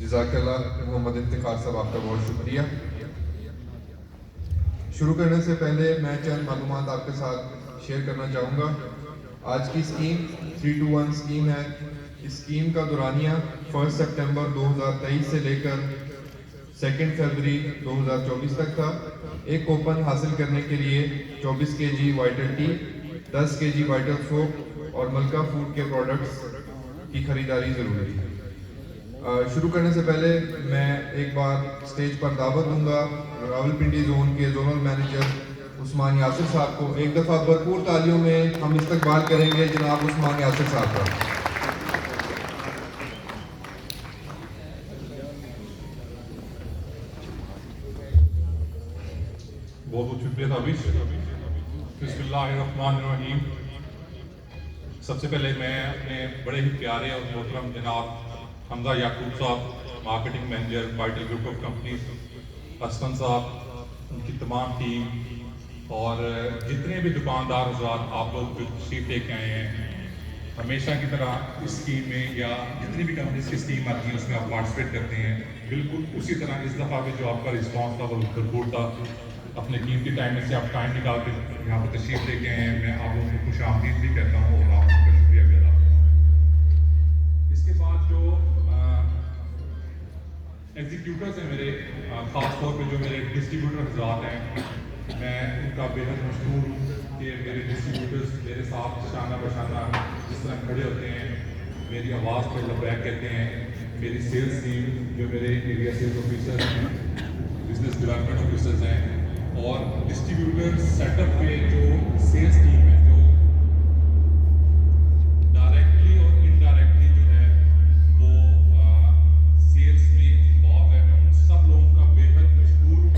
जज़ाकल्लाह मोहम्मद इफ्तिखार साहब, आपका बहुत शुक्रिया। शुरू करने से पहले मैं चंद मालूमात आपके साथ शेयर करना चाहूँगा। आज की स्कीम 3-2-1 स्कीम है। इस स्कीम का दौरानिया 1 सितंबर 2023 से लेकर 2 फरवरी 2024 तक था। एक कूपन हासिल करने के लिए 24 kg vital T, 10 kg vital soap और मलका फूड के प्रोडक्ट्स की खरीदारी ज़रूरी है। शुरू करने से पहले मैं एक बार स्टेज पर दावत दूंगा रावलपिंडी जोन के जोनल मैनेजर उस्मान यासिर साहब को। एक दफ़ा भरपूर तालियों में हम इस्तकबाल करेंगे जनाब उस्मान यासिर साहब का। बहुत बहुत शुक्रिया ताबिश। बिस्मिल्लाहिर्रहमानिर्रहीम। सबसे पहले मैं अपने बड़े ही प्यारे और मोहतरम जनाब हमजा याकूब साहब, marketing manager vital group of companies, Asfan साहब, उनकी तमाम टीम और जितने भी दुकानदार हज़रात आप लोग जो तशरीफ़ लेके आए हैं, हमेशा की तरह इस स्कीम में या जितनी भी कंपनीज की स्कीम आती है उसमें आप पार्टिसिपेट करते हैं। बिल्कुल उसी तरह इस दफ़ा भी जो आपका रिस्पॉन्स था वो भरपूर था। अपने कीमती टाइम में से आप टाइम निकाल के यहाँ पर तशरीफ़ लेके आए हैं। मैं आप लोगों को खुश आमदीद भी कहता हूँ और आप उनका शुक्रिया भी अदा करता हूँ। इसके बाद जो एग्जीक्यूटर्स हैं मेरे, ख़ास तौर पे जो मेरे डिस्ट्रीब्यूटर हज़रात हैं, मैं उनका बेहद मशहूर हूँ कि मेरे डिस्ट्रीब्यूटर्स मेरे साथ शाना बशाना जिस तरह खड़े होते हैं, मेरी आवाज़ पर लबैक कहते हैं। मेरी सेल्स टीम जो मेरे एरिया सेल्स ऑफिसर्स हैं, बिजनेस डेवलपमेंट ऑफिसर्स हैं और डिस्ट्रीब्यूटर सेटअप पे जो सेल्स टीम है जो डायरेक्टली और इनडायरेक्टली जो है वो सेल्स में इन्वॉल्व है, मैं उन सब लोगों का बेहद मशहूर हूँ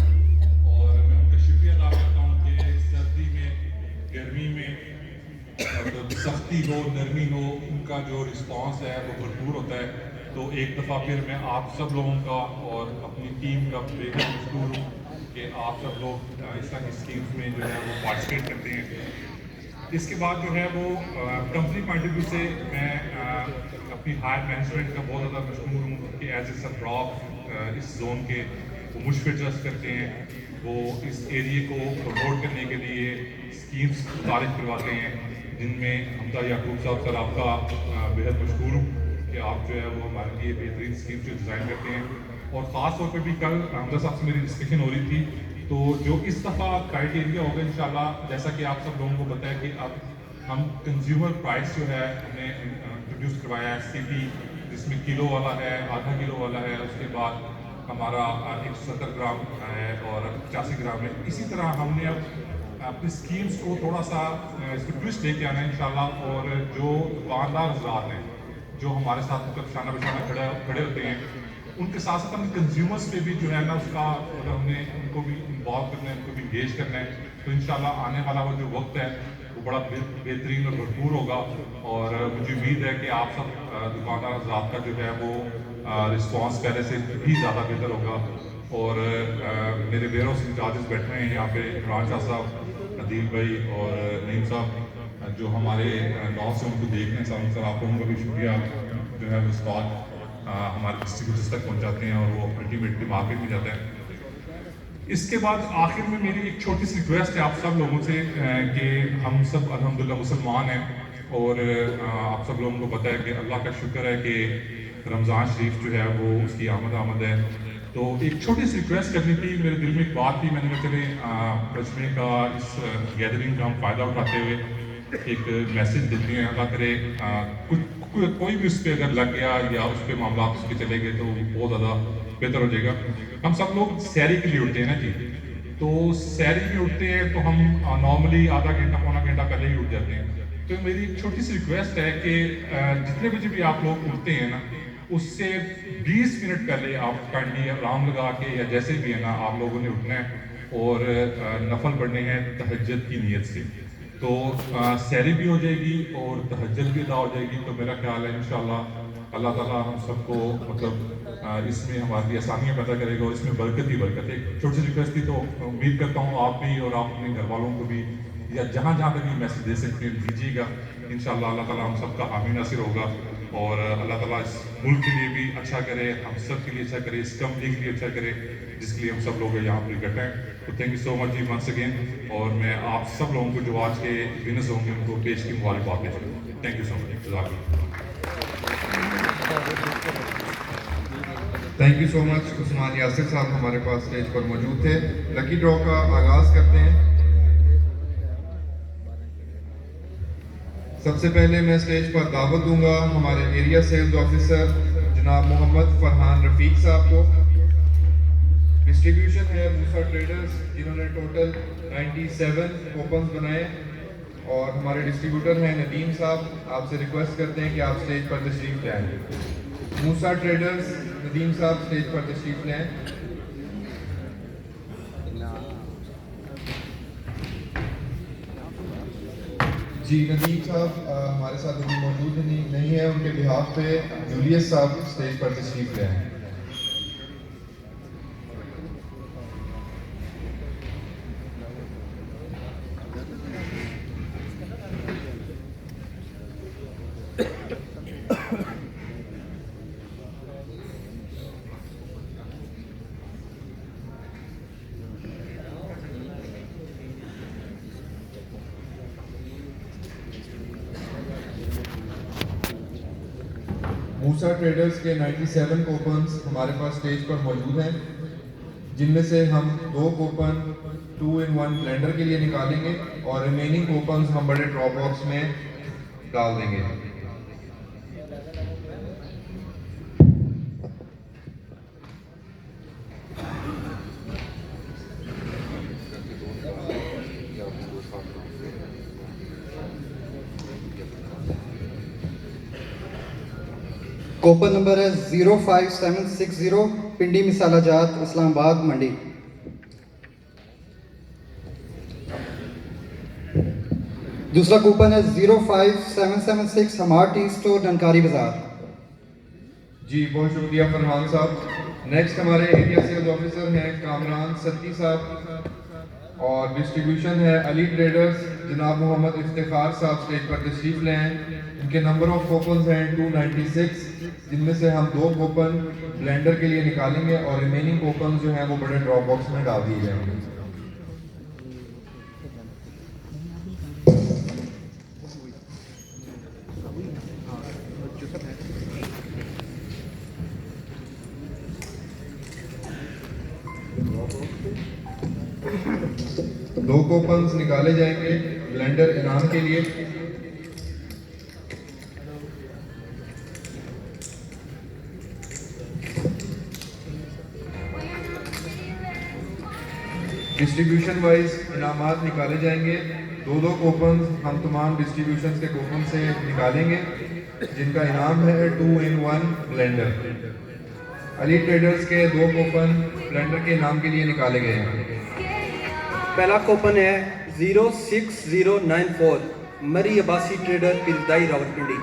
और मैं उनका शुक्रिया अदा करता हूँ कि सर्दी में, गर्मी में, सख्ती हो, नरमी हो, उनका जो रिस्पॉन्स है वो भरपूर होता है। तो एक दफ़ा फिर मैं आप सब लोगों का और अपनी टीम का बेहद मशहूर हूँ कि आप सब लोग इस तरह की स्कीम्स में जो है वो पार्टिसिपेट करते हैं। इसके बाद जो है वो कंपनी पॉइंट ऑफ व्यू से मैं अपनी हायर मैनेजमेंट का बहुत ज़्यादा मशहूर हूँ कि एज ए सरब्राह इस जोन के वो मुझ पर ट्रस्ट करते हैं। वो इस एरिए को प्रमोट करने के लिए स्कीम्स तारीफ करवाते हैं, जिनमें हमजा याकूब साहब सर आपका बेहद मशहूर हूँ कि आप जो है वो हमारे लिए बेहतरीन स्कीम जो डिज़ाइन करते हैं। और ख़ास तौर पे भी कल हमजा साहब से मेरी डिस्कशन हो रही थी, तो जो इस दफ़ा क्राइटेरिया होगा इंशाल्लाह, जैसा कि आप सब लोगों को पता है कि अब हम कंज्यूमर प्राइस जो है हमने इंट्रोड्यूस करवाया है CP, जिसमें किलो वाला है, आधा किलो वाला है, उसके बाद हमारा 170 ग्राम है और 85 ग्राम है। इसी तरह हमने अब अपनी स्कीम्स को थोड़ा सा इसको ट्विस्ट लेके आना है इंशाल्लाह। और जो दुकानदार हज़रात हैं जो हमारे साथ मतलब शाना बशाना खड़े होते हैं, उनके साथ साथ हमें कंज्यूमर्स पे भी जो है ना उसका मतलब हमने उनको भी इन्वॉल्व करना है, उनको भी इंगेज करना है। तो इंशाल्लाह आने वाला वो जो वक्त है वो बड़ा बेहतरीन और भरपूर होगा और मुझे उम्मीद है कि आप सब दुकानदार हज़रात का जो है वो रिस्पॉन्स पहले से भी ज़्यादा बेहतर होगा। और मेरे वेयर हाउस इंचार्जेस बैठे हैं यहाँ पे, इमरान शाह साहब, अदील भाई और नईम साहब जो हमारे गाँव से उनको देखने सर आप लोगों का भी शुक्रिया जो है वो स्टॉक हमारे डिस्ट्रीब्यूटर्स तक पहुंचाते हैं और वो अल्टीमेटली मार्केट में जाता है। इसके बाद आखिर में मेरी एक छोटी सी रिक्वेस्ट है आप सब लोगों से कि हम सब अल्हम्दुलिल्लाह मुसलमान हैं और आप सब लोगों को पता है कि अल्लाह का शुक्र है कि रमज़ान शरीफ जो है वो उसकी आमद है। तो एक छोटी सी रिक्वेस्ट करनी थी, मेरे दिल में एक बात थी, मैंने कहा चले पचमे का इस गैदरिंग का हम फ़ायदा उठाते हुए एक मैसेज देते हैं। अल्लाह करे कोई भी उस पर अगर लग गया या उस पर मामला उस पर चले गए तो बहुत ज़्यादा बेहतर हो जाएगा। हम सब लोग सैरी के लिए उठते हैं ना जी, तो सैरी में उठते हैं तो हम नॉर्मली आधा घंटा पौना घंटा पहले ही उठ जाते हैं। तो मेरी एक छोटी सी रिक्वेस्ट है कि जितने बजे भी आप लोग उठते हैं ना, उससे 20 मिनट पहले आप काइंडली अलार्म लगा के या जैसे भी है ना आप लोगों ने उठना है और नफल पढ़ने हैं तहज्जुद की नीयत से। तो सहरी भी हो जाएगी और तहज्जुद भी अदा हो जाएगी। तो मेरा ख्याल है इंशाअल्लाह अल्लाह ताला हम सबको मतलब इसमें हमारे लिए आसानियाँ पैदा करेगा और इसमें बरकत ही बरकत है। एक छोटी सी रिक्वेस्ट थी, तो उम्मीद करता हूँ आप भी और आप अपने घर वालों को भी या जहाँ जहाँ तक ये मैसेज दे सकते हैं दीजिएगा। इंशाअल्लाह अल्लाह ताला हम सबका हामी नासिर होगा और अल्लाह ताला इस मुल्क के लिए भी अच्छा करे, हम सब के लिए अच्छा करे, इस कंपनी के लिए अच्छा करे जिसके लिए हम सब लोग यहाँ पर इकट्ठे हैं। तो थैंक यू सो मच जी वंस अगेन, और मैं आप सब लोगों को जो आज के विनर्स होंगे उनको पेश की मुबारकबाद पेश करूँगा। Thank you so much. Thank you so much. Usman Yasir साहब हमारे पास स्टेज पर मौजूद थे। लकी ड्रॉ का आगाज करते हैं। सबसे पहले मैं स्टेज पर दावत दूंगा हमारे एरिया सेल्स ऑफिसर जनाब मोहम्मद फरहान रफीक साहब को। डिस्ट्रीब्यूशन है मूसा ट्रेडर्स, जिन्होंने टोटल 97 कूपन बनाए, और हमारे डिस्ट्रीब्यूटर हैं नदीम साहब। आपसे रिक्वेस्ट करते हैं कि आप स्टेज पर तशरीफ ले आएँ। मूसा ट्रेडर्स, नदीम साहब स्टेज पर तशरीफ ले आएँ। जी नदीम साहब हमारे साथ अभी मौजूद नहीं है, उनके बिहाफ पे जूलियस साहब स्टेज पर तशरीफ ले आए। मूसा ट्रेडर्स के 97 कूपन्स हमारे पास स्टेज पर मौजूद हैं, जिनमें से हम 2 कूपन 2-in-1 ब्लेंडर के लिए निकालेंगे और रिमेनिंग कूपन्स हम बड़े ड्रॉ बॉक्स में डाल देंगे। कूपन नंबर है 05760, पिंडी मिसाला जात इस्लामाबाद मंडी। दूसरा कूपन है 05776, हमार टी स्टोर डनकारी बाजार। जी बहुत शुक्रिया फरहान साहब। नेक्स्ट हमारे एरिया सेल्स ऑफिसर हैं कामरान सत्ती साहब, और डिस्ट्रीब्यूशन है अली ट्रेडर्स, जनाब मोहम्मद इफ्तिखार साहब स्टेज पर तशरीफ ले आए। इनके नंबर ऑफ कूपन हैं 296, जिनमें से हम 2 कूपन ब्लेंडर के लिए निकालेंगे और रिमेनिंग कूपन जो हैं वो बड़े ड्रॉप बॉक्स में डाल दिए जाएंगे। दो कूपन निकाले जाएंगे ब्लेंडर इनाम के लिए। डिस्ट्रीब्यूशन वाइज इनामात निकाले जाएंगे। 2 कूपन हम तमाम डिस्ट्रीब्यूशन के कूपन से निकालेंगे, जिनका इनाम है 2-in-1 ब्लेंडर। अली ट्रेडर्स के 2 कूपन ब्लेंडर के इनाम के लिए निकाले गए हैं। पहला कूपन है 06094, मरी अब्बासी ट्रेडर पिरदाई रावलपिंडी।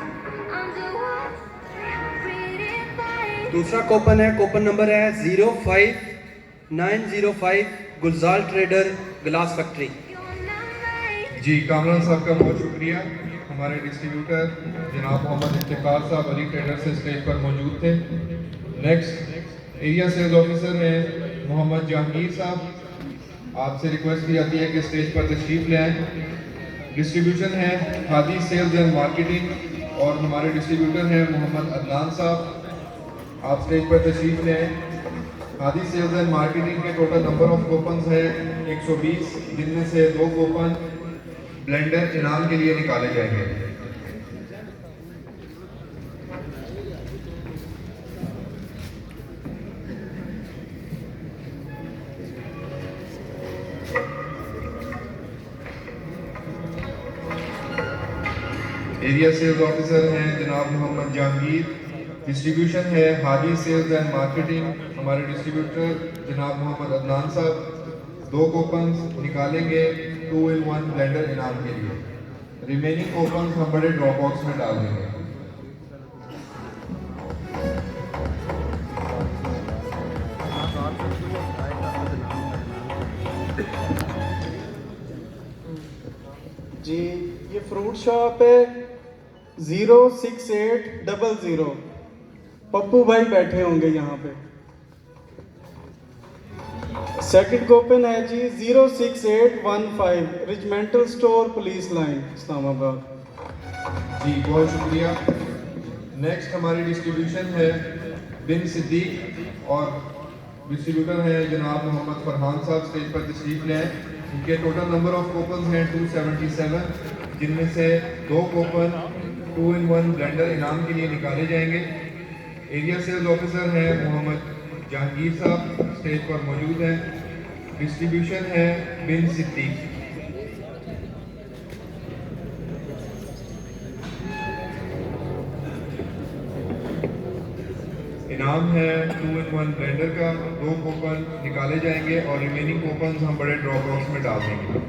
दूसरा कूपन है, कूपन नंबर है 05905, गुलजार ट्रेडर ग्लास फैक्ट्री। जी कामरान साहब का बहुत शुक्रिया। हमारे डिस्ट्रीब्यूटर जनाब मोहम्मद इफ्तिखार साहब अली ट्रेडर से स्टेज पर मौजूद थे। नेक्स्ट एरिया सेल्स ऑफिसर हैं मोहम्मद जहांगीर साहब। आपसे रिक्वेस्ट की जाती है कि स्टेज पर तशरीफ ले आएँ। डिस्ट्रीब्यूशन है हादी सेल्स एंड मार्केटिंग, और हमारे डिस्ट्रीब्यूटर हैं मोहम्मद अदनान साहब। आप स्टेज पर तशरीफ ले आएँ। हादी सेल्स एंड मार्केटिंग के टोटल नंबर ऑफ कूपन है 120, जिनमें से 2 कूपन ब्लेंडर इनाम के लिए निकाले जाएंगे। एरिया सेल्स ऑफिसर हैं जनाब मोहम्मद जहांगीर। डिस्ट्रीब्यूशन है हादी सेल्स एंड मार्केटिंग, हमारे डिस्ट्रीब्यूटर जनाब मोहम्मद अदनान साहब। 2 कूपन्स निकालेंगे 2-in-1 ब्लेंडर इनाम के लिए। रिमेनिंग कूपन्स हम बड़े ड्रॉप बॉक्स में डाल देंगे। जी ये फ्रूट शॉप है 06800। पप्पू भाई बैठे होंगे यहाँ पे। सेकंड कूपन है जी 06815 रिजमेंटल स्टोर पुलिस लाइन इस्लामाबाद। जी बहुत शुक्रिया। नेक्स्ट हमारी डिस्ट्रीब्यूशन है बिन सिद्दीक और डिस्ट्रीब्यूटर है जनाब मोहम्मद फरहान साहब, स्टेज पर तशरीफ ले आए। इनके टोटल नंबर ऑफ कूपन्स हैं 277, जिनमें से 2 कूपन 2-in-1 ब्लेंडर इनाम के लिए निकाले जाएंगे। एरिया सेल्स ऑफिसर हैं मोहम्मद जहांगीर साहब, स्टेज पर मौजूद हैं। डिस्ट्रीब्यूशन है बिन सिद्दीक। इनाम है 2-in-1 ब्लेंडर का। 2 कूपन निकाले जाएंगे और रिमेनिंग कूपन हम बड़े ड्रॉप बॉक्स में डाल देंगे।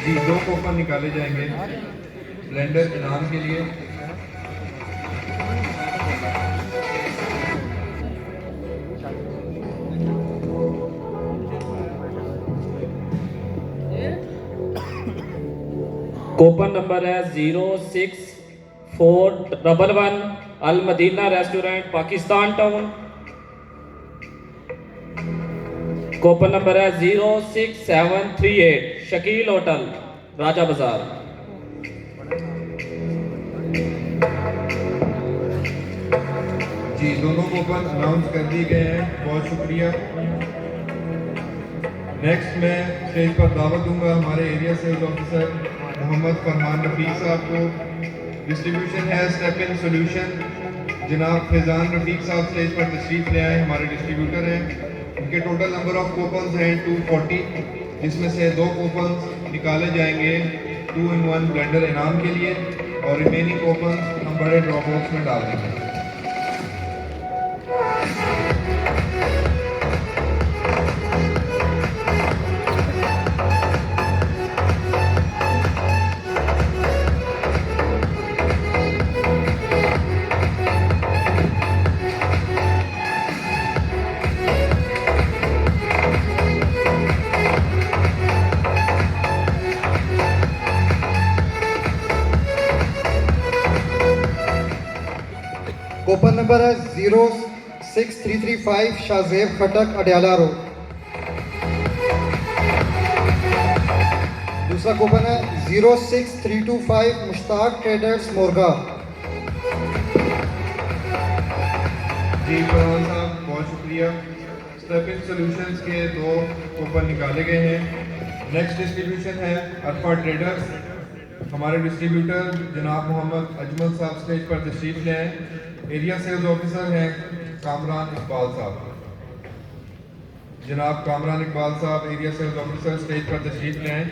जी 2 कूपन निकाले जाएंगे ब्लेंडर इनाम के लिए। कूपन नंबर है 06411 Al Madina restaurant Pakistan town. Coupon number है 06738 शकील होटल राजा बाजार। जी दोनों कूपन अनाउंस कर दिए गए हैं, बहुत शुक्रिया। नेक्स्ट मैं स्टेज पर दावत दूंगा हमारे एरिया सेल्स ऑफिसर मोहम्मद फरमान रफीक साहब को। डिस्ट्रीब्यूशन है स्टेप इन सोल्यूशन। जनाब फैजान रफीक साहब स्टेज पर तशरीफ ले आए, हमारे डिस्ट्रीब्यूटर हैं। इनके टोटल नंबर ऑफ कूपन्स हैं 240, जिसमें से 2 कूपन्स निकाले जाएंगे 2-in-1 ब्लेंडर इनाम के लिए और रिमेनिंग कूपन्स हम बड़े ड्रॉप बॉक्स में डाल देंगे। कूपन नंबर है 06335 शाहजेब खटक अडयाला रोड। दूसरा कूपन है 06325 मुश्ताक ट्रेडर्स मोरगा। जी फरहान साहब बहुत शुक्रिया। स्टेप इन सॉल्यूशंस के 2 कूपन निकाले गए हैं। नेक्स्ट डिस्ट्रीब्यूशन है अरफा ट्रेडर्स। हमारे डिस्ट्रीब्यूटर जनाब मोहम्मद अजमल साहब स्टेज पर तशरीफ ले आए। एरिया सेल्स ऑफिसर हैं कामरान इकबाल साहब। जनाब कामरान इकबाल साहब एरिया सेल्स ऑफिसर स्टेज पर तशरीफ ले आए।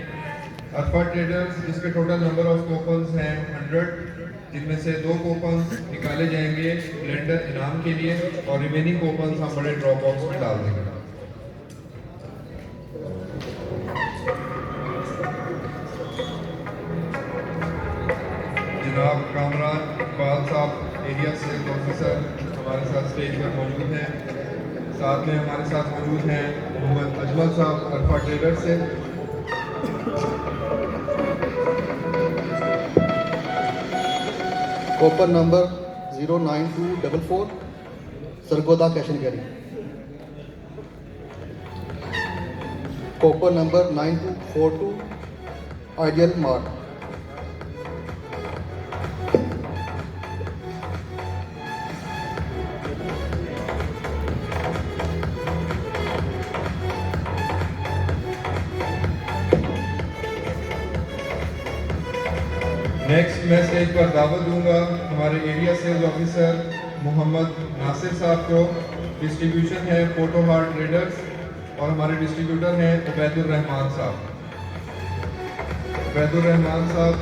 अरफा ट्रेडर्स जिसके टोटल नंबर ऑफ कूपन्स हैं 100, जिनमें से 2 कूपन्स निकाले जाएंगे ब्लेंडर इनाम के लिए और रिमेनिंग कूपन्स हम बड़े ड्रॉप बॉक्स में डाल देंगे। जनाब कामरान इकबाल साहब एरिया सेल्स ऑफिसर हमारे साथ स्टेज पर मौजूद हैं। साथ में हमारे साथ मौजूद हैं मोहम्मद अजमल साहब अरफा ट्रेडर से। Coupon number 09244 Sargodha cash and carry. Coupon number 9242 ideal mart. Next मैं स्टेज पर दावत दूंगा हमारे area sales officer Mohammad Nasir साहब को। डिस्ट्रीब्यूशन है फोटो हार्ट ट्रेडर्स और हमारे डिस्ट्रीब्यूटर हैं उबैदुर रहमान साहब। उबैदुर रहमान साहब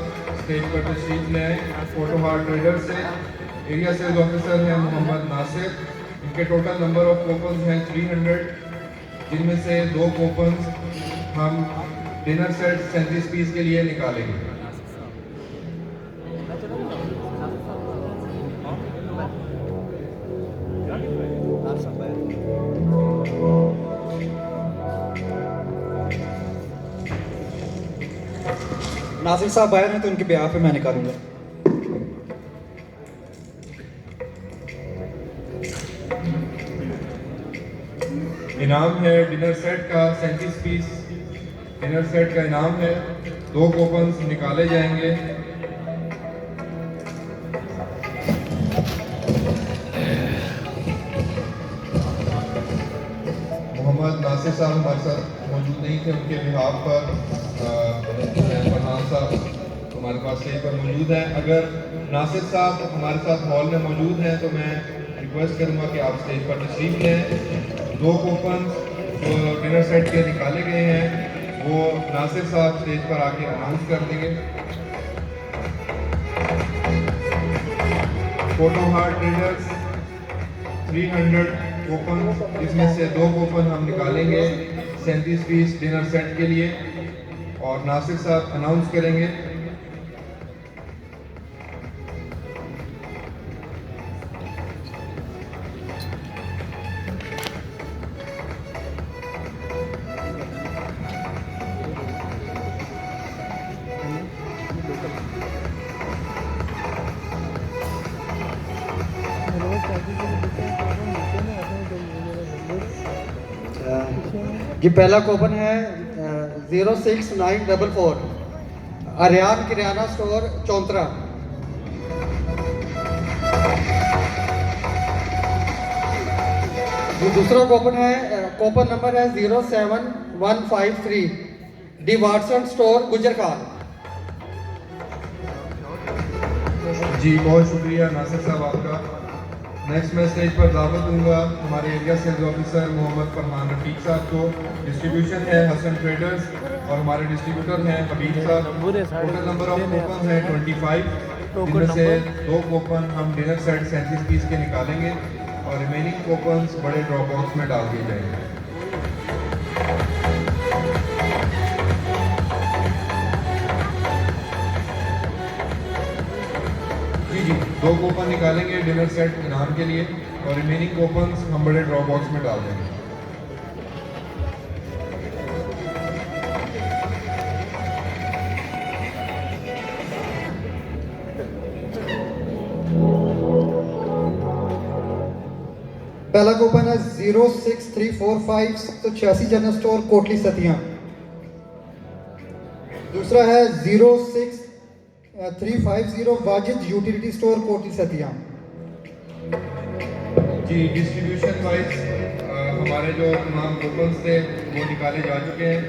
स्टेज पर तशरीफ ले आए। फोटो हार्ट ट्रेडर से एरिया सेल्स ऑफिसर हैं मोहम्मद नासिर। इनके टोटल नंबर ऑफ कूपन हैं 300, जिनमें से 2 कूपन हम डिनर सेट 37 पीस के लिए निकालेंगे। नासिर साहब बाहर हैं तो उनके ब्याह पे मैं निकालूंगा। इनाम है डिनर सेट का 37 पीस डिनर सेट का इनाम है। 2 कूपन निकाले जाएंगे। मोहम्मद नासिर साहब हमारे साथ मौजूद नहीं थे, उनके बिहाफ पर फरहान साहब हमारे पास स्टेज पर मौजूद हैं। अगर नासिर साहब हमारे साथ हॉल में मौजूद हैं तो मैं रिक्वेस्ट करूंगा कि आप स्टेज पर तशरीफ लें। 2 कूपन जो डिनर सेट के निकाले गए हैं वो नासिर साहब स्टेज पर आके अनाउंस कर देंगे। फोटो हार्ट ट्रेडर्स 300 कूपन, जिसमें से 2 कूपन हम निकालेंगे 37 पीस डिनर सेट के लिए और नासिर साहब अनाउंस करेंगे। ये पहला कूपन है 06944 आर्यान किराना स्टोर चौंतरा। जो दूसरा कूपन है कूपन नंबर है 07153 डी वाटसन स्टोर गुजरखान। जी बहुत शुक्रिया नासिर साहब आपका। नेक्स्ट मैं स्टेज पर दावत दूंगा हमारे area sales officer Mohammad Farhan Rafiq साहब को। डिस्ट्रीब्यूशन है हसन ट्रेडर्स और हमारे डिस्ट्रीब्यूटर हैं हबीब साहब। टोटल नंबर ऑफ कूपन है 25, जिनमें से 2 कूपन हम डिनर सेट 37 पीस के निकालेंगे और रिमेनिंग कूपन बड़े ड्रॉप बॉक्स में डाल दिए जाएंगे। जी 2 कूपन निकालेंगे डिनर सेट इनाम के लिए और रिमेनिंग कूपन हम बड़े ड्रॉप बॉक्स में डाल देंगे। पहला कूपन है 06345 186 जनरल स्टोर कोटली सतिया। दूसरा है 06350 वाजिद यूटिलिटी स्टोर कोटली सतिया। जी डिस्ट्रीब्यूशन वाइज हमारे जो तमाम कूपन थे वो निकाले जा चुके हैं।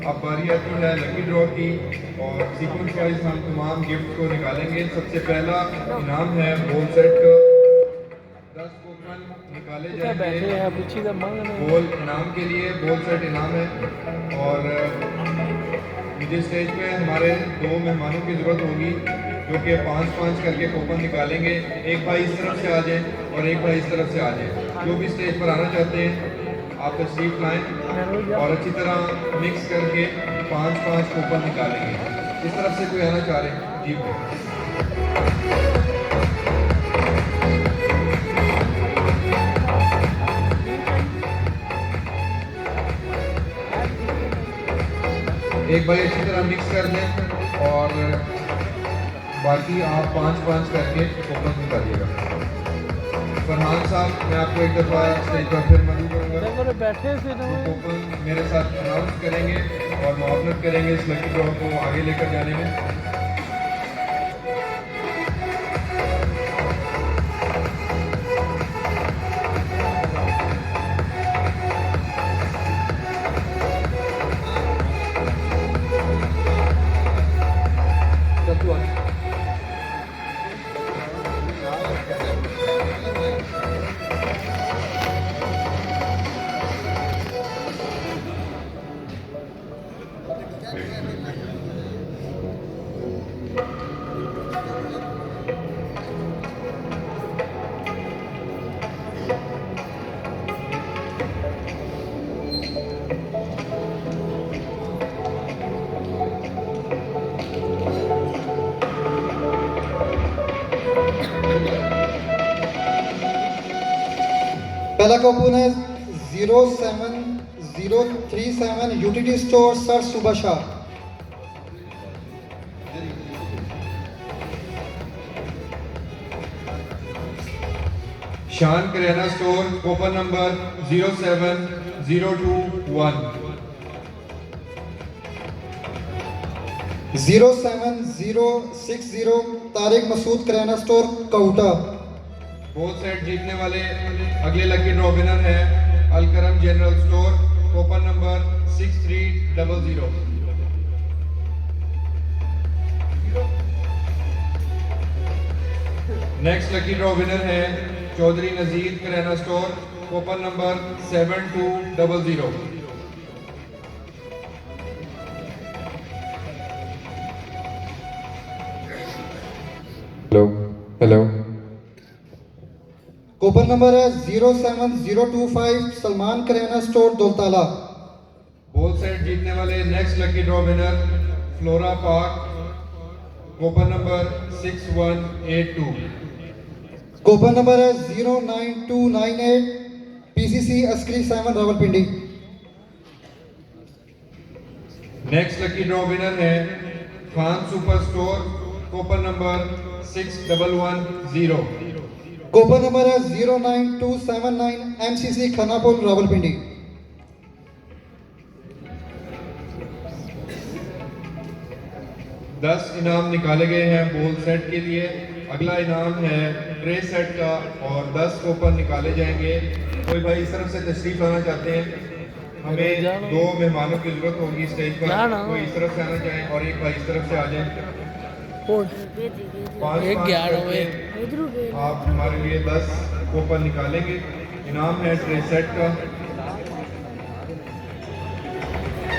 अब बारी आती है लकी ड्रॉ की और सीक्वेंस वाइज हम तमाम गिफ्ट को निकालेंगे। सबसे पहला इनाम है बोल सेट का। 10 कूपन निकाले जाएंगे बोल इनाम के लिए। बोल सेट इनाम है और मुझे स्टेज पे हमारे 2 मेहमानों की ज़रूरत होगी जो कि 5-5 करके कूपन निकालेंगे। एक भाई इस तरफ से आ जाए और एक भाई इस तरफ से आ जाए। जो भी स्टेज पर आना चाहते हैं आप तशरीफ लाएं और अच्छी तरह मिक्स करके 5-5 कूपन निकालेंगे। इस तरफ से कोई आना चाह रहे हैं जी एक भाई अच्छी तरह मिक्स कर दें और बाकी आप 5-5 करके कूपन निकालिएगा। फरहान साहब मैं आपको एक दफ़ा स्टेज पर फिर मदद करूँगा। कूपन मेरे साथ अनाउंस करेंगे और मुआवनत करेंगे इस लकी ड्रॉ को आगे लेकर जाने में। पहला कूपन है 07037 यूटिलिटी स्टोर सर सुबह Shah. Shan kirana store coupon number 07021। 07060 Tariq Masood kirana store काउटा। बोथ सेट जीतने वाले अगले लकी ड्रॉ विनर है Alkaram general store coupon number 6300। Next lucky draw winner है Chaudhry Nazir kirana store coupon number 7200। Hello hello. Coupon number है 07025 Salman kirana store Daultala. Both set जीतने वाले next lucky draw winner Flora Park coupon number 6182। Coupon number है 09298 PCC Askari 7 Rawalpindi. Next lucky draw winner है Khan super store coupon number 6110। Coupon number है 09279 MCC Khanapur Rawalpindi. 10 इनाम निकाले गए हैं बोल सेट के लिए। अगला इनाम है ट्रे सेट का और 10 कूपन निकाले जाएंगे। कोई भाई इस तरफ से तशरीफ लाना चाहते हैं, हमें 2 मेहमानों की जरूरत होगी स्टेज पर। कोई इस तरफ से आना चाहें और एक भाई इस तरफ से आ जाएं। 5 आप हमारे लिए 10 कूपन निकालेंगे। इनाम है ट्रे सेट का।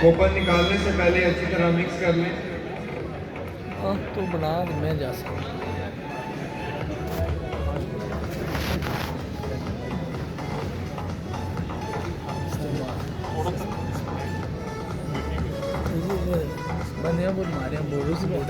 कूपन निकालने से पहले अच्छी तरह मिक्स कर लें। तो बना मैं जा सकता बंदे बोल मारे बोलो से बोल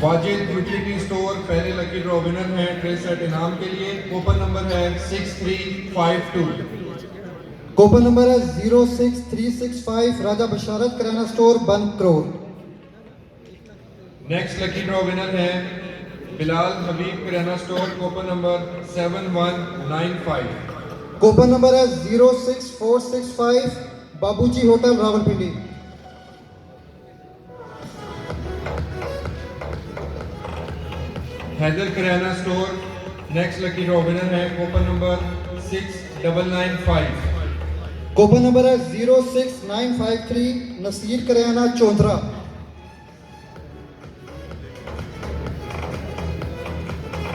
वाजिद यूटिलिटी स्टोर पहले लकी ड्रॉ विनर है ट्रे सेट इनाम के लिए। कूपन नंबर है 6352। कूपन नंबर है 06365 राजा बशारत किराना स्टोर बन करोड़। नेक्स्ट लकी ड्रॉ विनर है Bilal Habib kirana store coupon number 7195। Coupon number है 06465 Babuji hotel Rawalpindi. Haider kirana store next lucky draw winner है कूपन नंबर 6995। कूपन नंबर है 06953 नसीर किराना चौधरा।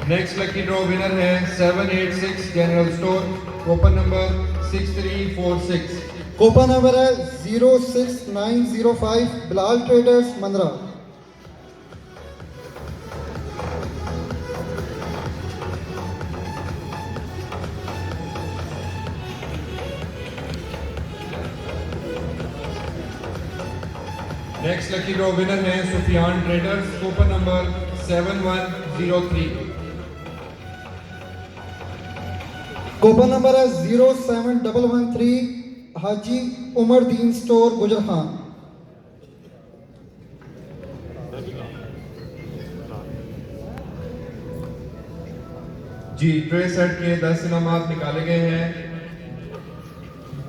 नेक्स्ट लकी ड्रॉ विनर है 786 general store coupon number 6346। Coupon number है 06905 Bilal traders Mandra. Next lucky draw winner है Sufiyan traders coupon number 7103। Coupon number है 07113 हाजी उमर दीन store गुजर खान। जी tray set के 10 इनामात निकाले गए हैं।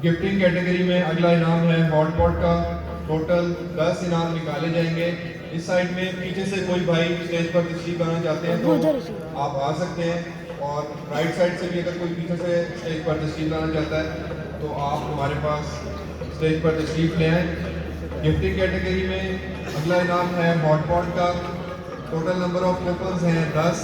गिफ्टिंग कैटेगरी में अगला इनाम है हॉट पॉट का। टोटल 10 इनाम निकाले जाएंगे। इस साइड में पीछे से कोई भाई स्टेज पर तशरीफ लाना चाहते हैं तो आप आ सकते हैं, और राइट साइड से भी अगर कोई पीछे से स्टेज पर तशरीफ लाना चाहता है तो आप हमारे पास स्टेज पर तशरीफ ले आएँ। गिफ्टिंग कैटेगरी में अगला इनाम है हॉट पॉट का। टोटल नंबर ऑफ कूपन्स हैं 10।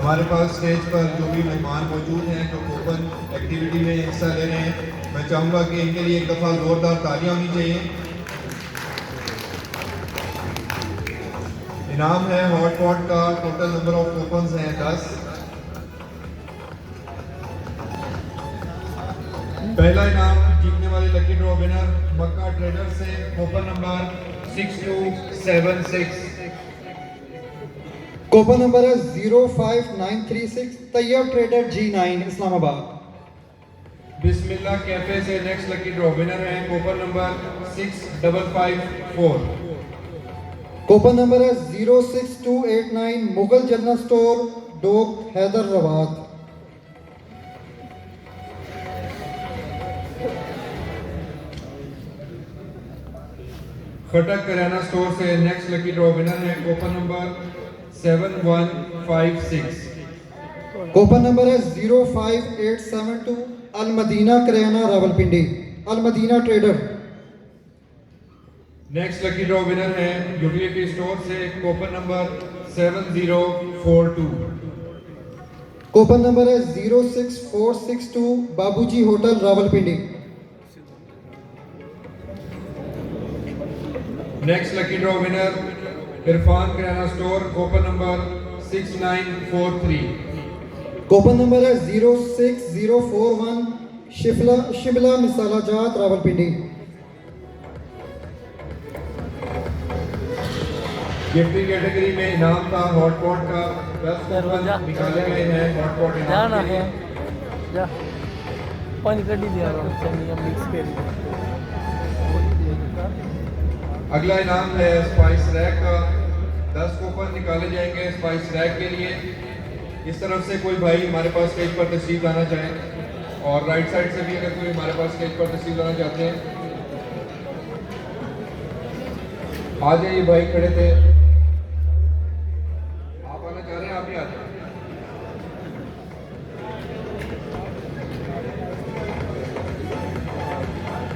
हमारे पास स्टेज पर जो भी मेहमान मौजूद हैं जो कोपन एक्टिविटी में हिस्सा ले रहे हैं, मैं चाहूँगा कि इनके लिए एक दफ़ा ज़ोरदार तालियां होनी चाहिए। इनाम है हॉट पॉट का, टोटल नंबर ऑफ कोपन्स हैं 10। पहला इनाम जीतने वाले लकी ड्रॉ विनर मक्का ट्रेडर से कोपन नंबर 6276। कोपन नंबर है 05936 तैयब ट्रेडर G9 इस्लामाबाद। बिस्मिल्लाह कैफे से नेक्स्ट लकी ड्रॉ विनर है कोपन नंबर 6554। कोपन नंबर है 06289 मुगल जनरल स्टोर डोक हैदराबाद। खटक किराना स्टोर से नेक्स्ट लकी ड्रॉ विनर है कोपन नंबर 7156। कोपन नंबर है 05872 अल Madina kirana Rawalpindi Al Madina trader. Next lucky draw winner है utility store से कोपन नंबर 7042। कोपन नंबर है 06462 Babuji hotel Rawalpindi. Next lucky draw winner Irfan kirana store coupon number 6943। Coupon number है 06041 शिमला मिसाला जात Rawalpindi. Gifting category में इनाम था हॉट पॉट का 10 कूपन निकाले गए हैं हॉट पॉट इनाम के लिए। जा पानी कटी दिया चलिए मिक्स कर। अगला इनाम है स्पाइस रैक का 10 कूपन निकाले जाएंगे स्पाइस रैक के लिए। इस तरफ से कोई भाई हमारे पास स्टेज पर तशरीफ लाना चाहें और राइट साइड से भी अगर कोई हमारे पास स्टेज पर तशरीफ लाना चाहते हैं आ जाइए। भाई खड़े थे, आप आना चाह रहे हैं, आप ही आ जाए।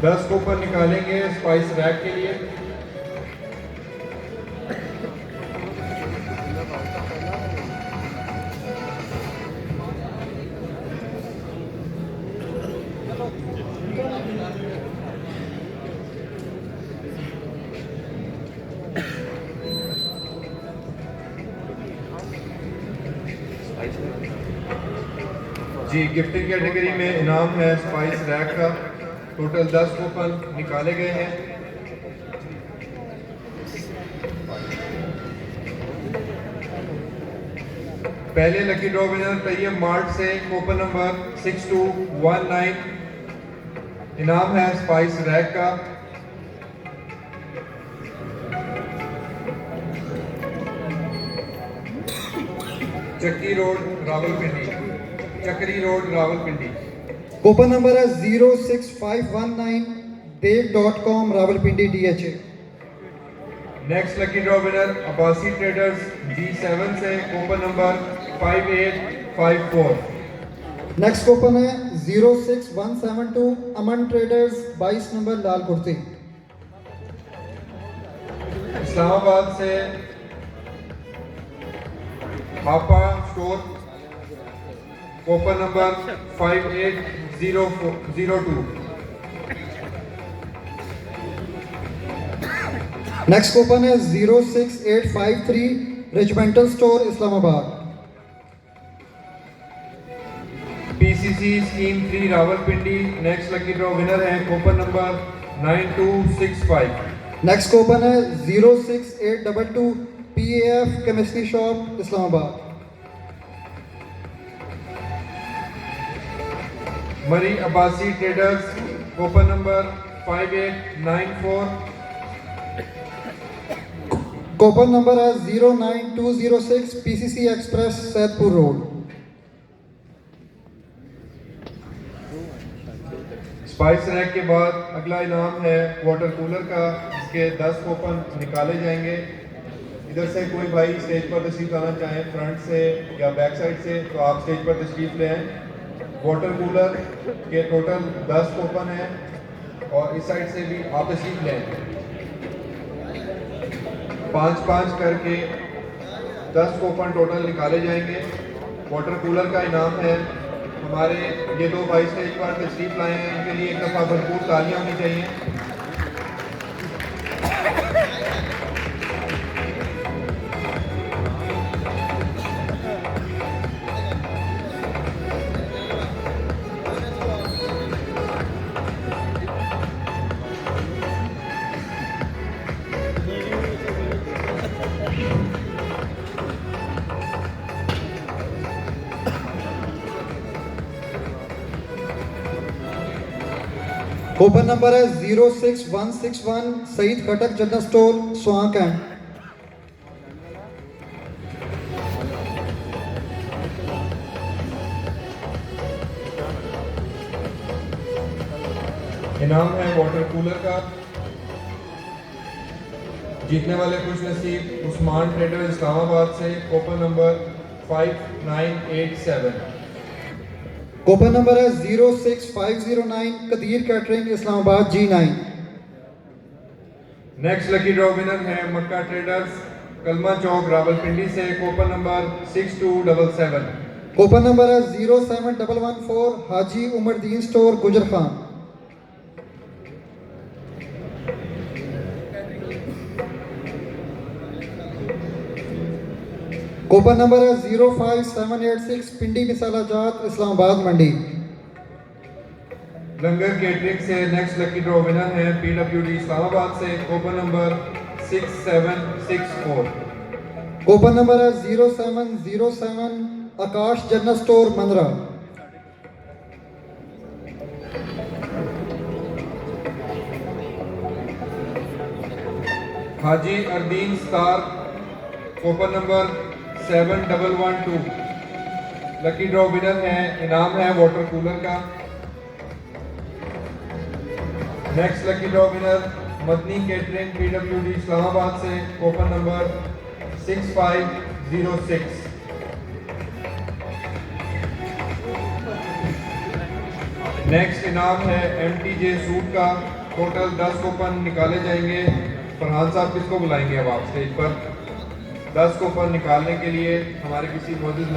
दस कूपन निकालेंगे स्पाइस रैक के लिए। जी गिफ्टिंग कैटेगरी में इनाम है स्पाइस रैक का। टोटल 10 कूपन निकाले गए हैं। पहले lucky draw winner Tayyab mart से कूपन नंबर 6219। इनाम है स्पाइस रैक का। चक्की रोड रावलपिंडी, चक्री रोड रावलपिंडी। कोपन नंबर है 06519 dev.com Rawalpindi DHA। Next lucky draw winner Abbasi traders G7 से कूपन नंबर 5854। नेक्स्ट कोपन है 06172 अमन ट्रेडर्स 22 नंबर लाल कुर्सी। इस्लामाबाद से हापा store coupon number 5802। Next coupon है 06853 regimental store Islamabad. PCC scheme 3 Rawalpindi. Next lucky draw winner है coupon number 9265। Next coupon है 06822 PAF chemistry shop Islamabad. Murree Abbasi traders coupon number 5894। Coupon number है 09206 PCC express Saidpur road. Spice rack के बाद अगला इनाम है वाटर कूलर का, इसके 10 कूपन निकाले जाएंगे। इधर से कोई भाई स्टेज पर तशरीफ लाना चाहें फ्रंट से या बैक साइड से तो आप स्टेज पर तशरीफ ले आएँ। वाटर कूलर के टोटल 10 कूपन हैं और इस साइड से भी आप तशरीफ लें। 5-5 करके 10 कूपन टोटल निकाले जाएंगे। वाटर कूलर का इनाम है। हमारे ये दो भाई स्टेज पर तशरीफ लाए हैं, इनके लिए एक दफ़ा भरपूर तालियां होनी चाहिए। कूपन नंबर है 06161 सईद खटक जनरल स्टोर स्वां कैंट। इनाम है वाटर कूलर का। जीतने वाले खुश नसीब उस्मान ट्रेडर इस्लामाबाद से कूपन नंबर 5987। कूपन नंबर है 06509 Qadir catering Islamabad G9। Next lucky draw winner है मक्का ट्रेडर्स कलमा चौक रावलपिंडी से कूपन नंबर 6277। कूपन नंबर है 07114 हाजी उमरदीन स्टोर गुजर खान। कूपन नंबर है 05786 पिंडी मिसाला जात इस्लामाबाद मंडी। लंगर केटरिंग से नेक्स्ट लकी ड्रॉ विनर है PWD इस्लामाबाद से कूपन नंबर 6764। कूपन नंबर है 0707 आकाश जनरल स्टोर मंदरा। हाजी अरदीन star coupon number 7112। Lucky draw winner है, इनाम है वाटर कूलर का। Next lucky draw winner Madni catering PWD Islamabad से कूपन नंबर 6506। नेक्स्ट इनाम है MTJ सूट का। टोटल 10 कूपन निकाले जाएंगे। फरहान साहब किसको बुलाएंगे अब आप स्टेज पर? 10 कूपन निकालने के लिए हमारे किसी मौजूद